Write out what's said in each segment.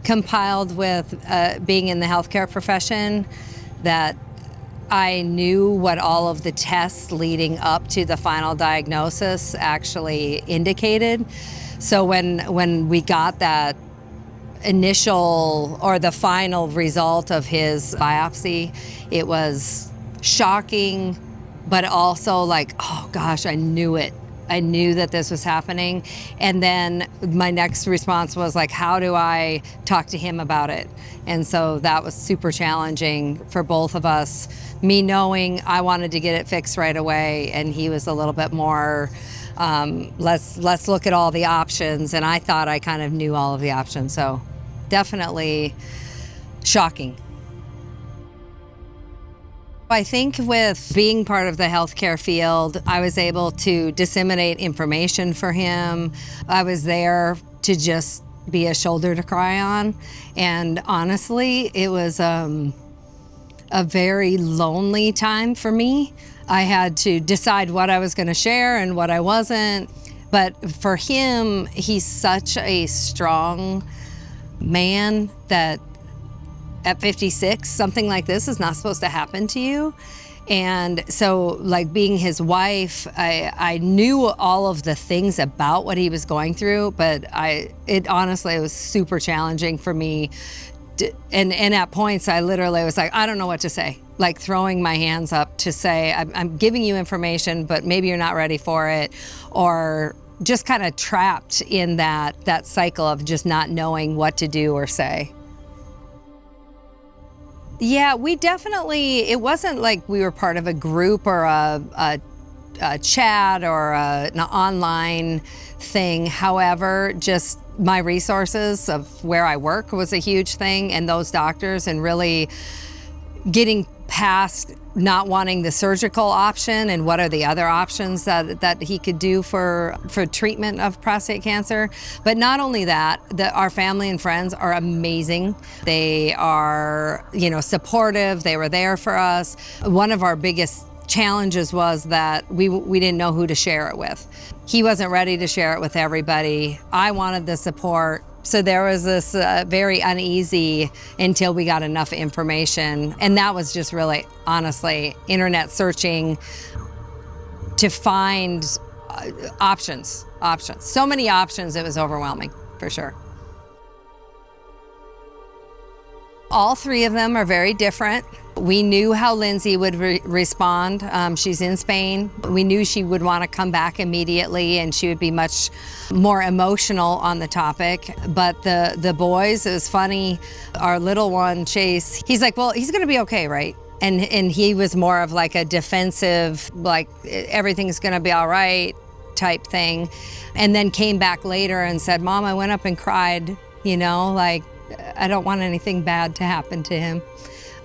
compiled with being in the healthcare profession, that I knew what all of the tests leading up to the final diagnosis actually indicated. So when we got that initial or the final result of his biopsy, it was shocking, but also like, oh gosh, I knew it. I knew that this was happening. And then my next response was like, how do I talk to him about it? And so that was super challenging for both of us. Me knowing I wanted to get it fixed right away, and he was a little bit more, let's look at all the options. And I thought I kind of knew all of the options. So definitely shocking. I think with being part of the healthcare field, I was able to disseminate information for him. I was there to just be a shoulder to cry on. And honestly, it was a very lonely time for me. I had to decide what I was going to share and what I wasn't. But for him, he's such a strong man that at 56, something like this is not supposed to happen to you. And so, like, being his wife, I knew all of the things about what he was going through, but it honestly was super challenging for me. And at points, I literally was like, I don't know what to say, like throwing my hands up to say, I'm giving you information, but maybe you're not ready for it, or just kind of trapped in that cycle of just not knowing what to do or say. Yeah, we definitely, it wasn't like we were part of a group or a chat or an online thing. However, just my resources of where I work was a huge thing, and those doctors, and really getting past not wanting the surgical option and what are the other options that he could do for treatment of prostate cancer. But not only that, our family and friends are amazing. They are, supportive. They were there for us. One of our biggest challenges was that we didn't know who to share it with. He wasn't ready to share it with everybody. I wanted the support. So there was this very uneasy until we got enough information. And that was just really, honestly, internet searching to find options. So many options, it was overwhelming, for sure. All three of them are very different. We knew how Lindsay would respond. She's in Spain. We knew she would want to come back immediately, and she would be much more emotional on the topic. But the boys, it was funny. Our little one, Chase, he's like, well, he's going to be okay, right? And he was more of like a defensive, like everything's going to be all right type thing. And then came back later and said, Mom, I went up and cried, like, I don't want anything bad to happen to him.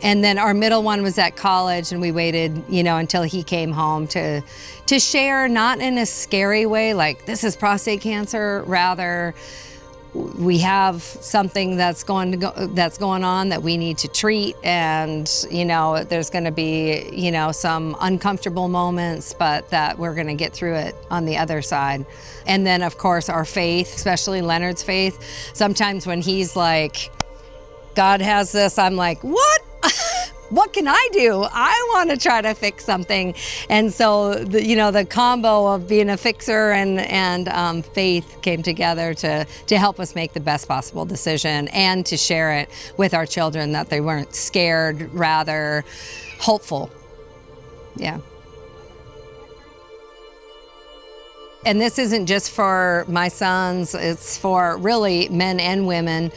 And then our middle one was at college, and we waited, until he came home to share, not in a scary way, like this is prostate cancer. Rather, we have something that's going on that we need to treat, and there's going to be some uncomfortable moments, but that we're going to get through it on the other side. And then of course our faith, especially Leonard's faith. Sometimes when he's like, God has this, I'm like, what? What can I do? I want to try to fix something. And so the combo of being a fixer and faith came together to help us make the best possible decision, and to share it with our children, that they weren't scared, rather hopeful. Yeah. And this isn't just for my sons, it's for really men and women.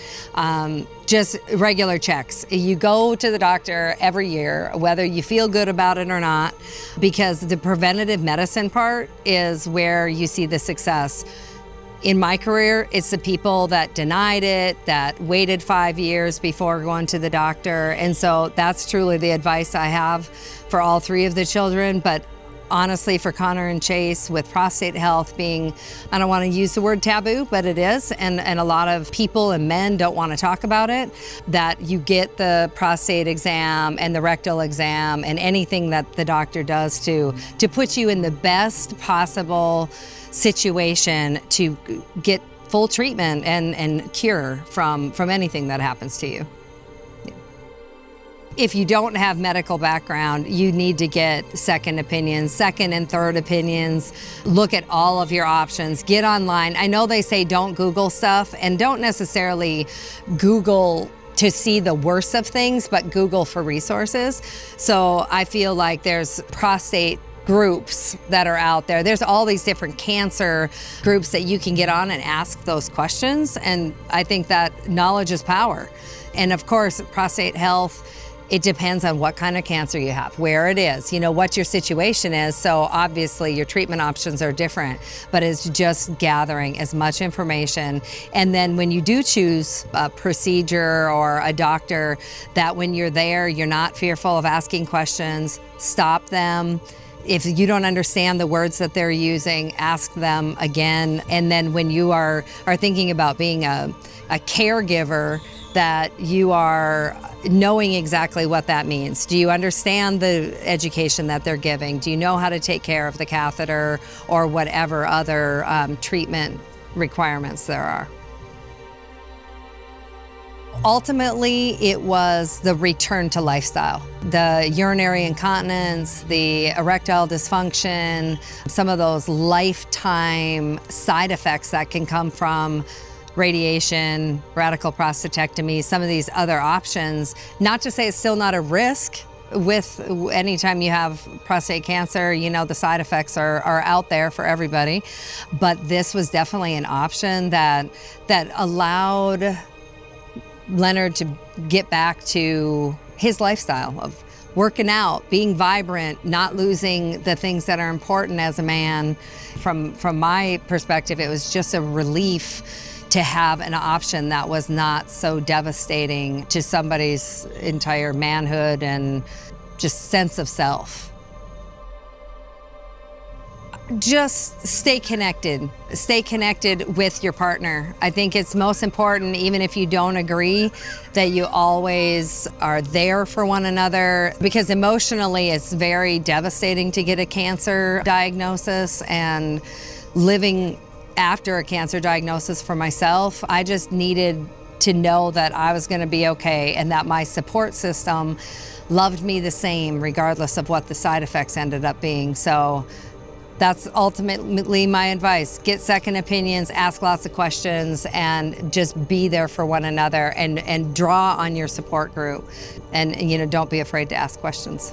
Just regular checks. You go to the doctor every year, whether you feel good about it or not, because the preventative medicine part is where you see the success. In my career, it's the people that denied it, that waited 5 years before going to the doctor. And so that's truly the advice I have for all three of the children. But honestly, for Connor and Chase, with prostate health being, I don't want to use the word taboo, but it is, and a lot of people and men don't want to talk about it, that you get the prostate exam and the rectal exam and anything that the doctor does to put you in the best possible situation to get full treatment and cure from anything that happens to you. If you don't have medical background, you need to get second opinions, second and third opinions. Look at all of your options. Get online. I know they say don't Google stuff, and don't necessarily Google to see the worst of things, but Google for resources. So I feel like there's prostate groups that are out there. There's all these different cancer groups that you can get on and ask those questions. And I think that knowledge is power. And of course, prostate health, it depends on what kind of cancer you have, where it is, what your situation is. So obviously your treatment options are different, but it's just gathering as much information. And then when you do choose a procedure or a doctor, that when you're there, you're not fearful of asking questions, stop them. If you don't understand the words that they're using, ask them again. And then when you are thinking about being a caregiver, that you are knowing exactly what that means. Do you understand the education that they're giving? Do you know how to take care of the catheter or whatever other treatment requirements there are? Ultimately, it was the return to lifestyle. The urinary incontinence, the erectile dysfunction, some of those lifetime side effects that can come from radiation, radical prostatectomy, some of these other options. Not to say it's still not a risk with anytime you have prostate cancer, the side effects are out there for everybody. But this was definitely an option that allowed Leonard to get back to his lifestyle of working out, being vibrant, not losing the things that are important as a man. From my perspective, it was just a relief to have an option that was not so devastating to somebody's entire manhood and just sense of self. Just stay connected. Stay connected with your partner. I think it's most important, even if you don't agree, that you always are there for one another, because emotionally it's very devastating to get a cancer diagnosis, and living after a cancer diagnosis for myself, I just needed to know that I was going to be okay and that my support system loved me the same regardless of what the side effects ended up being. So that's ultimately my advice. Get second opinions, ask lots of questions, and just be there for one another, and draw on your support group. And don't be afraid to ask questions.